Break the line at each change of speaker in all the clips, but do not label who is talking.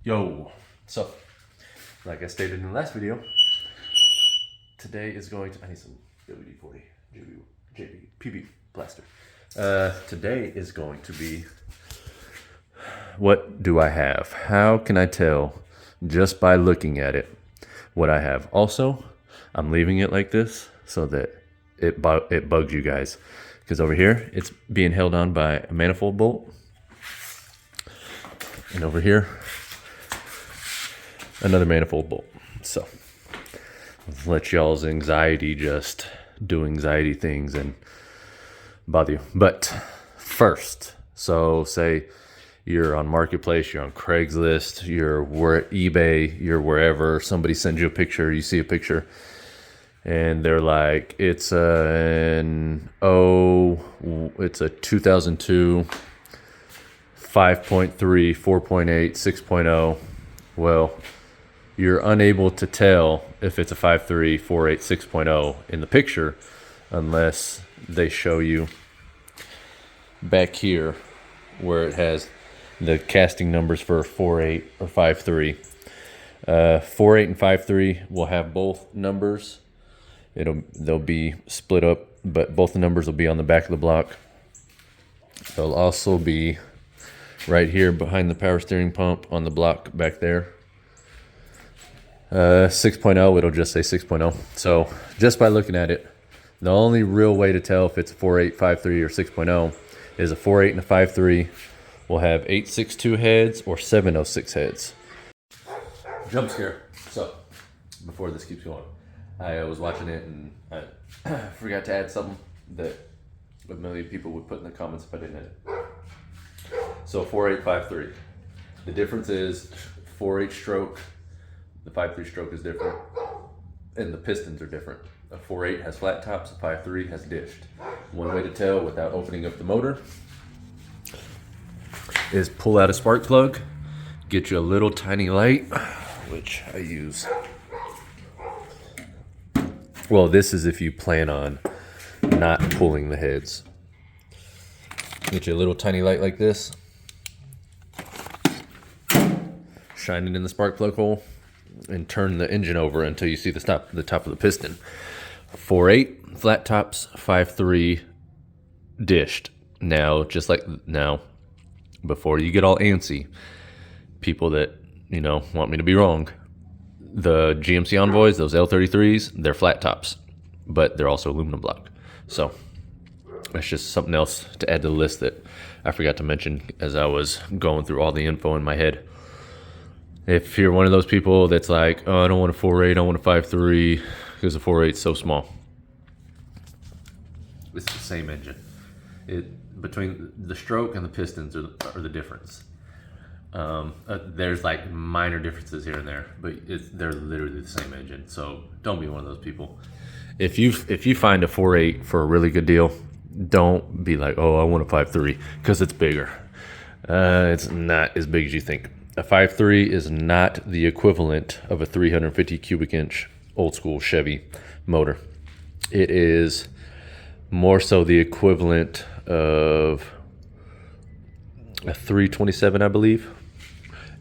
Yo, so like I stated in the last video, today is going to, I need some WD-40, JB, PB plaster. Today is going to be, what do I have? How can I tell just by looking at it what I have? Also, I'm leaving it like this so that it bugs you guys. Because over here, it's being held on by a manifold bolt. And over here, another manifold bolt. So let's let y'all's anxiety just do anxiety things and bother you. But first, so say you're on Marketplace, you're on Craigslist, you're eBay, you're wherever, somebody sends you a picture, you see a picture, and they're like, it's a 2002 5.3, 4.8, 6.0. Well, you're unable to tell if it's a 5.3, 4.8, 6.0 in the picture unless they show you back here where it has the casting numbers for 4.8 or 5.3. 4.8 and 5.3 will have both numbers. They'll be split up, but both the numbers will be on the back of the block. They'll also be right here behind the power steering pump on the block back there. 6.0, it'll just say 6.0. So just by looking at it, the only real way to tell if it's a 4.8, 5.3, or 6.0 is a 4.8 and a 5.3 will have 862 heads or 706 heads. Jump scare. So before this keeps going, I was watching it and I forgot to add something that a million people would put in the comments if I didn't edit. So 4.8, 5.3. The difference is 4.8 stroke, the 5.3 stroke is different, and the pistons are different. A 4.8 has flat tops, a 5.3 has dished. One way to tell without opening up the motor is pull out a spark plug, get you a little tiny light, which I use. Well, this is if you plan on not pulling the heads. Get you a little tiny light like this. Shine it in the spark plug hole and turn the engine over until you see the top of the piston. 4.8 flat tops, 5.3 dished. Now, just like now, before you get all antsy, people that want me to be wrong, the GMC Envoys, those L33s, they're flat tops, but they're also aluminum block. So that's just something else to add to the list that I forgot to mention as I was going through all the info in my head. If you're one of those people that's like, oh, I don't want a 4.8, I want a 5.3 because the 4.8 is so small. It's the same engine. Between the stroke and the pistons are the difference. There's like minor differences here and there, but they're literally the same engine. So don't be one of those people. If you find a 4.8 for a really good deal, don't be like, oh, I want a 5.3 because it's bigger. It's not as big as you think. A 5.3 is not the equivalent of a 350 cubic inch old school Chevy motor. It is more so the equivalent of a 327, I believe.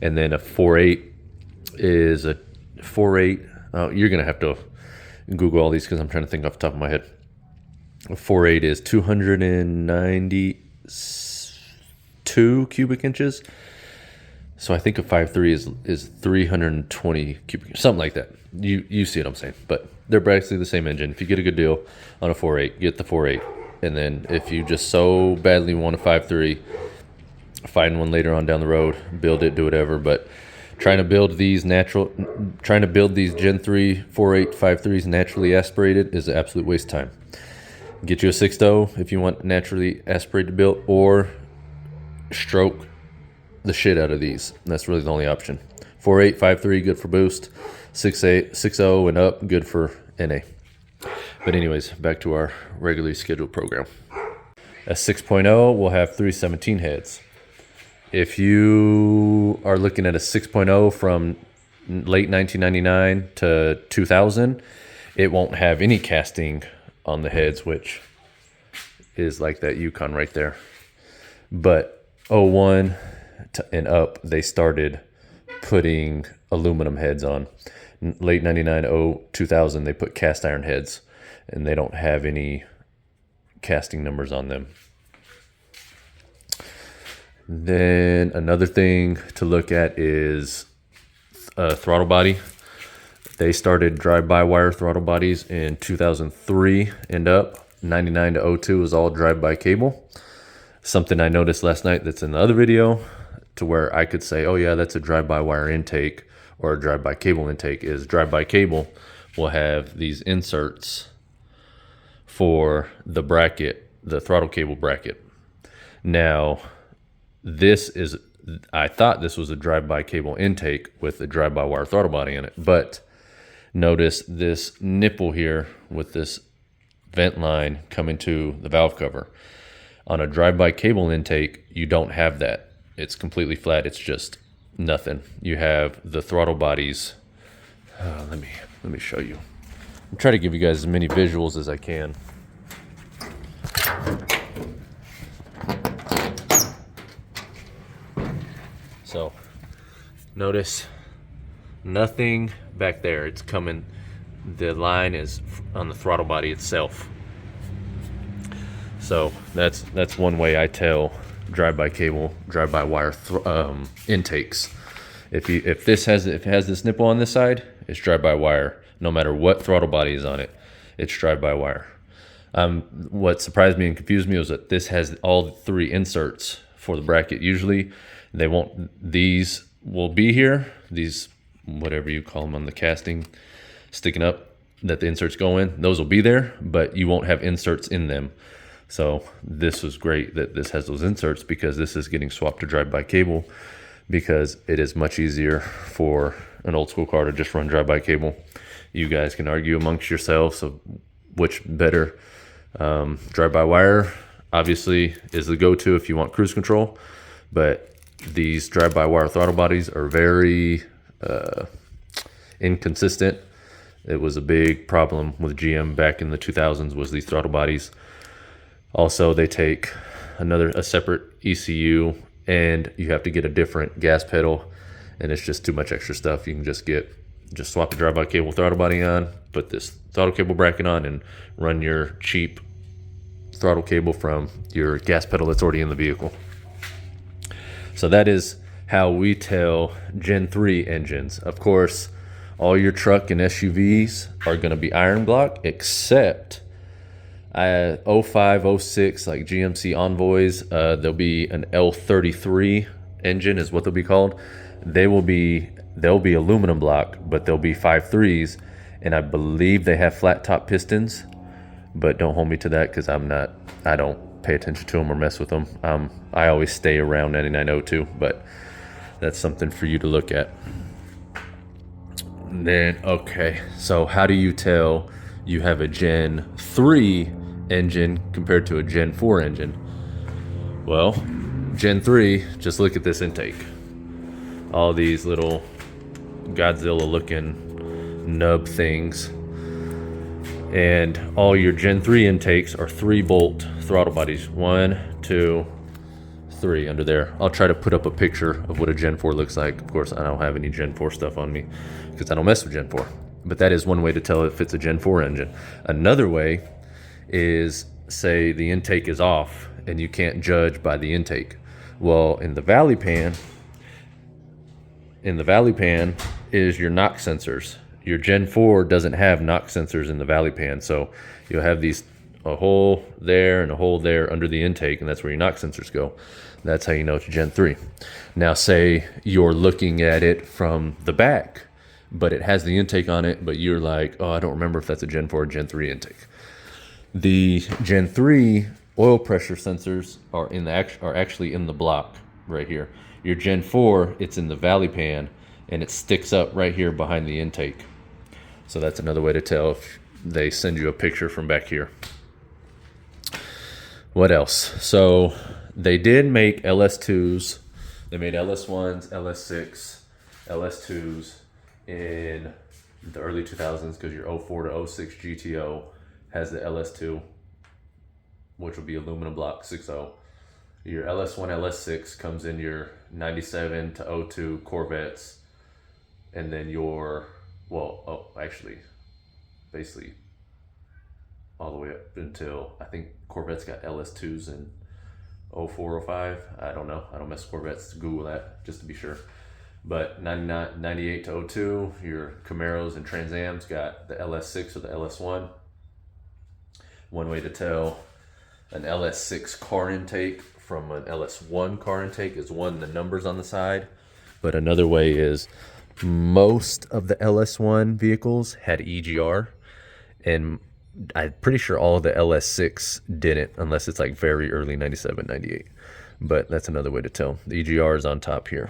And then a 4.8 is a 4.8. You're going to have to Google all these because I'm trying to think off the top of my head. A 4.8 is 292 cubic inches. So I think a 5.3 is 320 cubic, something like that. You see what I'm saying. But they're basically the same engine. If you get a good deal on a 4.8, get the 4.8. And then if you just so badly want a 5.3, find one later on down the road, build it, do whatever. But trying to build these Gen 3 4.8 5.3s naturally aspirated is an absolute waste of time. Get you a 6.0 if you want naturally aspirated built, or stroke the shit out of these. That's really the only option. 4.8, 5.3, good for boost. 6.8, 6.0 and up, good for NA. But anyways, back to our regularly scheduled program. A 6.0 will have 317 heads. If you are looking at a 6.0 from late 1999 to 2000, it won't have any casting on the heads, which is like that Yukon right there. But 01 and up, they started putting aluminum heads on. Late 99, 2000, they put cast iron heads, and they don't have any casting numbers on them. Then another thing to look at is throttle body. They started drive-by-wire throttle bodies in 2003 and up. 99 to 02 is all drive-by cable. Something I noticed last night that's in the other video, to where I could say, oh yeah, that's a drive-by-wire intake or a drive-by cable intake, is drive-by cable will have these inserts for the bracket, the throttle cable bracket. Now, I thought this was a drive-by cable intake with a drive-by-wire throttle body in it, but notice this nipple here with this vent line coming to the valve cover. On a drive-by cable intake, you don't have that. It's completely flat. It's just nothing. You have the throttle bodies. Let me show you. I'm trying to give you guys as many visuals as I can. So notice nothing back there. It's coming, the line is on the throttle body itself. So that's one way I tell drive-by cable, drive-by-wire intakes. If it has this nipple on this side, it's drive-by-wire. No matter what throttle body is on it, it's drive-by-wire. What surprised me and confused me was that this has all three inserts for the bracket. Usually these will be here, these, whatever you call them on the casting, sticking up that the inserts go in, those will be there, but you won't have inserts in them. So this was great that this has those inserts, because this is getting swapped to drive-by cable, because it is much easier for an old school car to just run drive-by cable. You guys can argue amongst yourselves of which better. Drive-by-wire obviously is the go-to if you want cruise control, but these drive-by-wire throttle bodies are very inconsistent. It was a big problem with GM back in the 2000s, was these throttle bodies. Also, they take a separate ECU, and you have to get a different gas pedal, and it's just too much extra stuff. You can just swap the drive-by cable throttle body on, put this throttle cable bracket on, and run your cheap throttle cable from your gas pedal that's already in the vehicle. So that is how we tell Gen 3 engines. Of course, all your truck and SUVs are going to be iron block, except 05, 06, like GMC Envoys, there'll be an L33 engine is what they'll be called. They'll be aluminum block, but they'll be 5.3s, and I believe they have flat top pistons, but don't hold me to that, because I don't pay attention to them or mess with them. I always stay around 9902, but that's something for you to look at. Then, okay, so how do you tell you have a Gen 3 engine compared to a Gen 4 engine? Well, Gen 3, just look at this intake. All these little Godzilla looking nub things. And all your Gen 3 intakes are 3-bolt throttle bodies. 1, 2, 3 under there. I'll try to put up a picture of what a Gen 4 looks like. Of course, I don't have any Gen 4 stuff on me because I don't mess with Gen 4. But that is one way to tell if it's a Gen 4 engine. Another way is, say the intake is off and you can't judge by the intake. Well, in the valley pan is your knock sensors. Your Gen 4 doesn't have knock sensors in the valley pan, so you'll have a hole there and a hole there under the intake, and that's where your knock sensors go. That's how you know it's Gen 3. Now, say you're looking at it from the back, but it has the intake on it, but you're like, oh, I don't remember if that's a Gen 4 or Gen 3 intake. The Gen 3 oil pressure sensors are actually in the block right here. Your Gen 4, it's in the valley pan, and it sticks up right here behind the intake. So that's another way to tell if they send you a picture from back here. What else? So they did make LS2s. They made LS1s, LS6, LS2s in the early 2000s, because your 04 to 06 GTO has the LS2, which will be aluminum block 6.0. Your LS1, LS6 comes in your 97 to 02 Corvettes and then actually, basically all the way up until, I think Corvette's got LS2s in 04, 05. I don't know. I don't mess with Corvettes. Google that just to be sure. But 99, 98 to 02, your Camaros and Trans Am's got the LS6 or the LS1. One way to tell an LS6 car intake from an LS1 car intake is one, the numbers on the side. But another way is most of the LS1 vehicles had EGR, and I'm pretty sure all of the LS6 didn't, unless it's like very early 97, 98. But that's another way to tell. The EGR is on top here.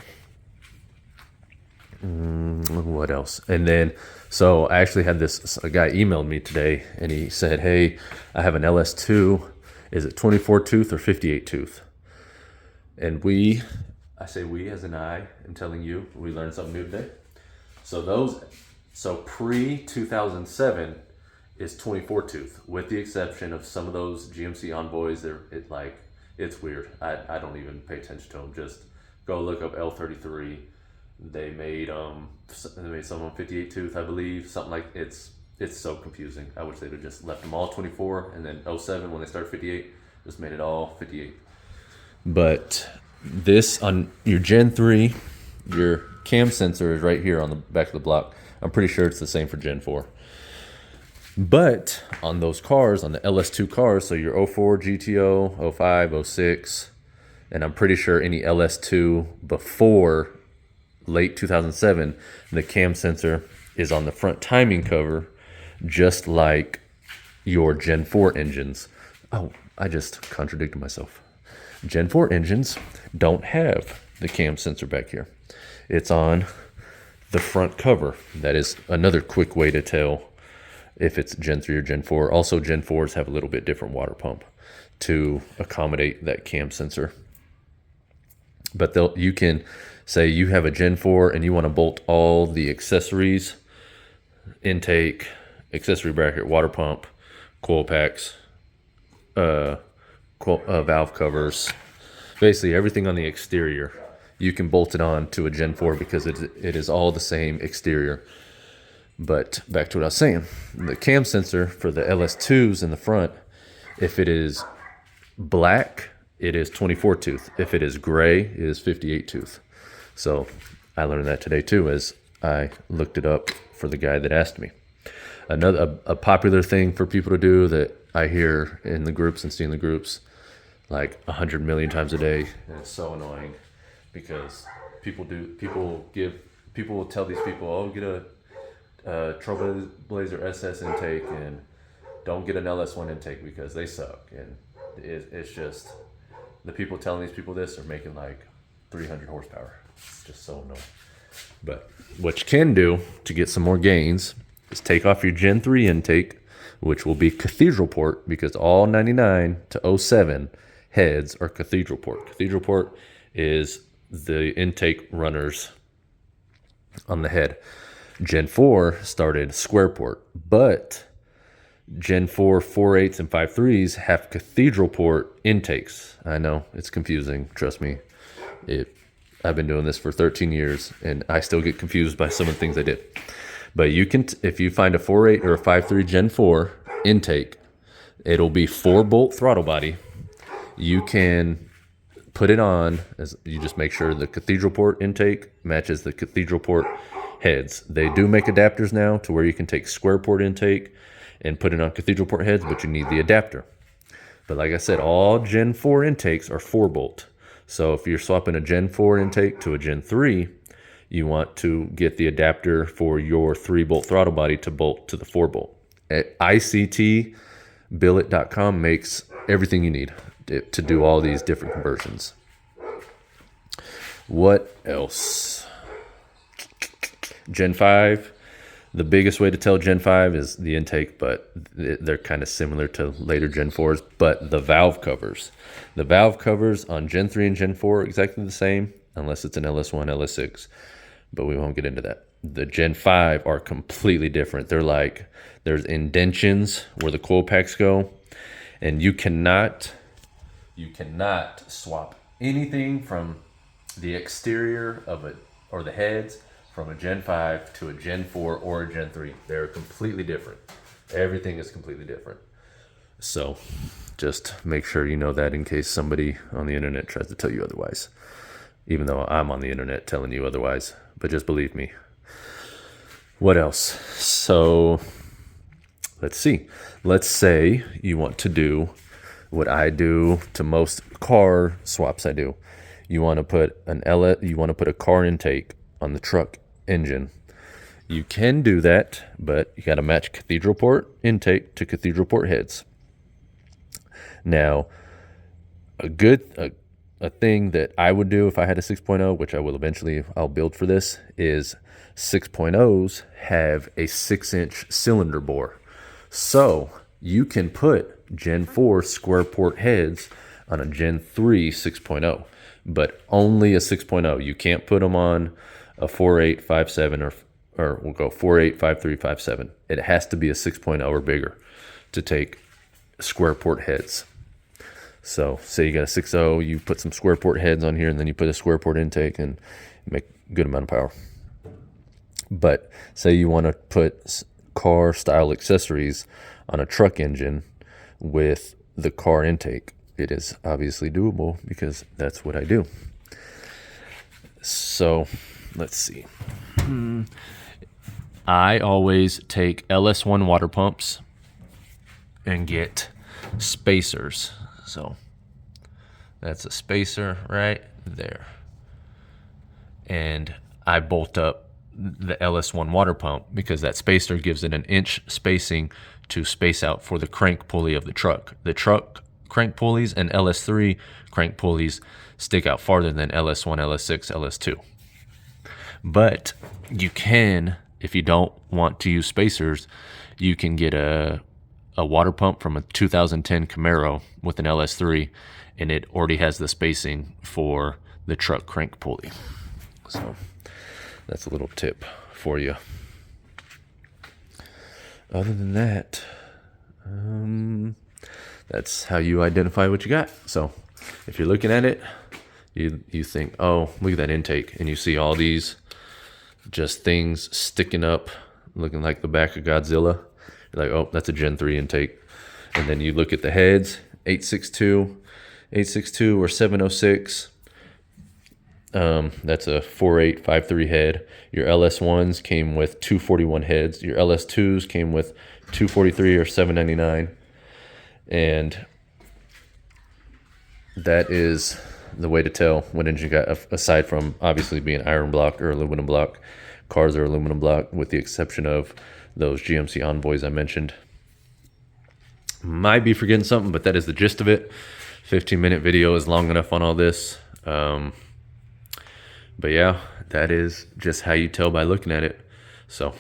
What else? And then, so I actually had a guy emailed me today, and he said, hey, I have an LS2. Is it 24 tooth or 58 tooth? And I say we as in I am telling you, we learned something new today. So pre 2007 is 24 tooth, with the exception of some of those GMC Envoys. It's weird. I don't even pay attention to them. Just go look up L33. They made some of them 58 tooth, I believe. Something like it's so confusing. I wish they'd have just left them all 24, and then 07 when they started 58, just made it all 58. But this on your Gen 3, your cam sensor is right here on the back of the block. I'm pretty sure it's the same for Gen 4. But on those cars, on the LS2 cars, so your 04 GTO, 05, 06, and I'm pretty sure any LS2 before late 2007, the cam sensor is on the front timing cover, just like your Gen 4 engines. Oh, I just contradicted myself. Gen 4 engines don't have the cam sensor back here. It's on the front cover. That is another quick way to tell if it's Gen 3 or Gen 4. Also, Gen 4s have a little bit different water pump to accommodate that cam sensor. But you can say you have a Gen 4 and you want to bolt all the accessories, intake, accessory bracket, water pump, coil packs, valve covers, basically everything on the exterior. You can bolt it on to a Gen 4 because it is all the same exterior. But back to what I was saying, the cam sensor for the LS2s in the front, if it is black, it is 24 tooth. If it is gray, it is 58 tooth. So I learned that today too, as I looked it up for the guy that asked me. A popular thing for people to do that I hear in the groups and see in the groups like 100 million times a day, and it's so annoying because people will tell these people, oh, get a Trailblazer SS intake and don't get an LS1 intake because they suck. And it's just, the people telling these people this are making like 300 horsepower. It's just so annoying. But what you can do to get some more gains is take off your Gen 3 intake, which will be cathedral port, because all 99 to 07 heads are cathedral port. Cathedral port is the intake runners on the head. Gen 4 started square port, but Gen 4 4.8s and 5.3s have cathedral port intakes. I know it's confusing. Trust me. I've been doing this for 13 years and I still get confused by some of the things I did. But you can, if you find a 4.8 or a 5.3 Gen 4 intake, it'll be 4-bolt throttle body. You can put it on, as you just make sure the cathedral port intake matches the cathedral port heads. They do make adapters now to where you can take square port intake and put it on cathedral port heads, but you need the adapter. But like I said, all Gen 4 intakes are 4-bolt. So if you're swapping a Gen 4 intake to a Gen 3, you want to get the adapter for your 3-bolt throttle body to bolt to the 4-bolt. At ICTbillet.com makes everything you need to do all these different conversions. What else? Gen 5. The biggest way to tell Gen 5 is the intake, but they're kind of similar to later Gen 4s. But the valve covers. The valve covers on Gen 3 and Gen 4 are exactly the same, unless it's an LS1, LS6. But we won't get into that. The Gen 5 are completely different. They're like, there's indentions where the coil packs go, and you cannot swap anything from the exterior of it or the heads from a Gen 5 to a Gen 4 or a Gen 3. They're completely different. Everything is completely different. So just make sure you know that in case somebody on the internet tries to tell you otherwise. Even though I'm on the internet telling you otherwise. But just believe me. What else? So let's see. Let's say you want to do what I do to most car swaps I do. You want to put a car intake on the truck engine. You can do that, but you got to match cathedral port intake to cathedral port heads. Now, a thing that I would do if I had a 6.0, which I'll build for this, is 6.0s have a 6-inch cylinder bore. So you can put Gen 4 square port heads on a Gen 3 6.0, but only a 6.0. You can't put them on a 4.8, 5.7, or we'll go 4.8, 5.3, 5.7. It has to be a 6.0 or bigger to take square port heads. So say you got a 6.0, you put some square port heads on here, and then you put a square port intake and make a good amount of power. But say you want to put car style accessories on a truck engine with the car intake. It is obviously doable because that's what I do. So let's see. I always take LS1 water pumps and get spacers. So that's a spacer right there. And I bolt up the LS1 water pump because that spacer gives it an inch spacing to space out for the crank pulley of the truck. The truck crank pulleys and LS3 crank pulleys stick out farther than LS1, LS6, LS2. But you can, if you don't want to use spacers, you can get a water pump from a 2010 Camaro with an LS3, and it already has the spacing for the truck crank pulley. So that's a little tip for you. Other than that, that's how you identify what you got. So if you're looking at it, you think, oh, look at that intake, and you see all these just things sticking up looking like the back of Godzilla. You're like, oh, that's a Gen 3 intake. And then you look at the heads, 862 or 706. That's a 4.8, 5.3 head. Your LS1s came with 241 heads. Your LS2s came with 243 or 799. And that is the way to tell what engine you got, aside from obviously being iron block or aluminum block. Cars are aluminum block with the exception of those GMC Envoys I mentioned. Might be forgetting something, but that is the gist of it. 15-minute video is long enough on all this. But yeah, that is just how you tell by looking at it. So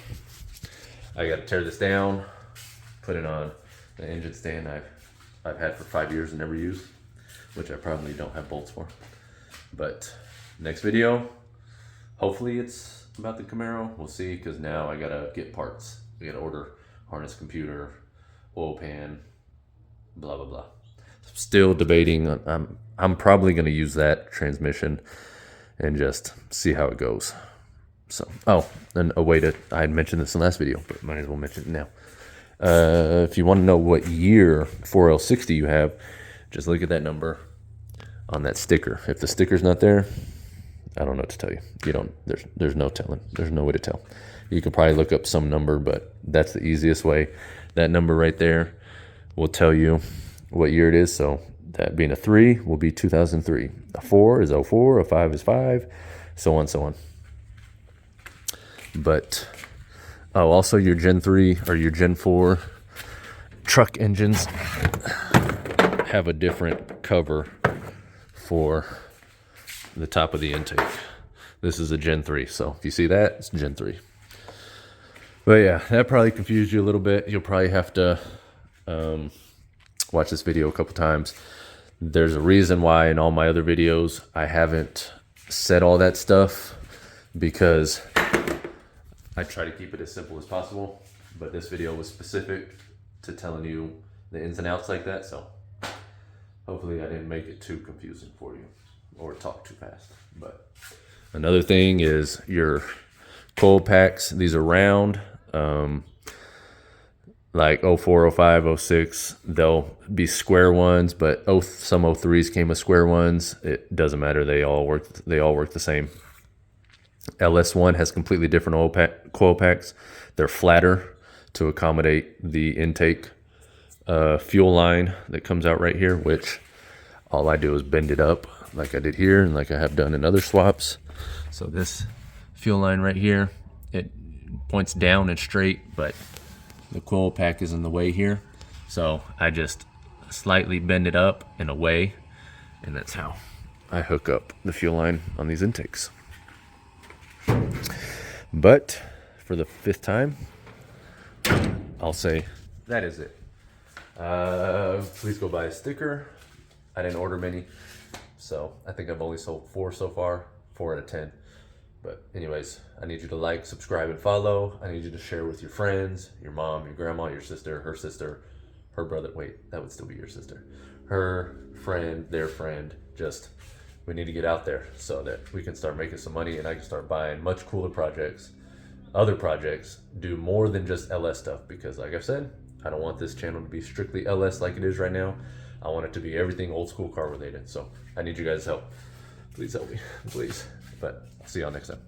I got to tear this down, put it on the engine stand I've had for 5 years and never used, which I probably don't have bolts for. But next video, hopefully it's about the Camaro. We'll see, because now I gotta get parts. We gotta order harness, computer, oil pan, blah blah blah. Still debating. I'm probably gonna use that transmission and just see how it goes. So, and I had mentioned this in the last video, but might as well mention it now. If you want to know what year 4L60 you have, just look at that number on that sticker. If the sticker's not there, I don't know what to tell you. There's no telling. There's no way to tell. You can probably look up some number, but that's the easiest way. That number right there will tell you what year it is. So that being a 3 will be 2003. A 4 is 04. A 5 is 5. So on, so on. But also your Gen 3 or your Gen 4 truck engines have a different cover for the top of the intake. This is a Gen 3, so if you see that, it's Gen 3. But yeah, that probably confused you a little bit. You'll probably have to watch this video a couple times. There's a reason why in all my other videos I haven't said all that stuff, because I try to keep it as simple as possible, but this video was specific to telling you the ins and outs like that, so hopefully I didn't make it too confusing for you or talk too fast. But another thing is your coil packs. These are round. Like 04, 05, 06, they'll be square ones, but some 03s came with square ones. It doesn't matter. They all work the same. LS1 has completely different coil packs. They're flatter to accommodate the intake fuel line that comes out right here, which all I do is bend it up like I did here and like I have done in other swaps. So this fuel line right here, it points down and straight, but the coil pack is in the way here. So I just slightly bend it up and away, and that's how I hook up the fuel line on these intakes. But for the 5th time, I'll say that is it. Please go buy a sticker. I didn't order many, so I think I've only sold 4 so far, 4 out of 10. But anyways, I need you to like, subscribe, and follow. I need you to share with your friends, your mom, your grandma, your sister, her brother. Wait, that would still be your sister. Her friend, their friend. Just, we need to get out there so that we can start making some money and I can start buying much cooler projects, other projects, do more than just LS stuff. Because like I said, I don't want this channel to be strictly LS like it is right now. I want it to be everything old school car related. So I need you guys' help. Please help me, please. But I'll see y'all next time.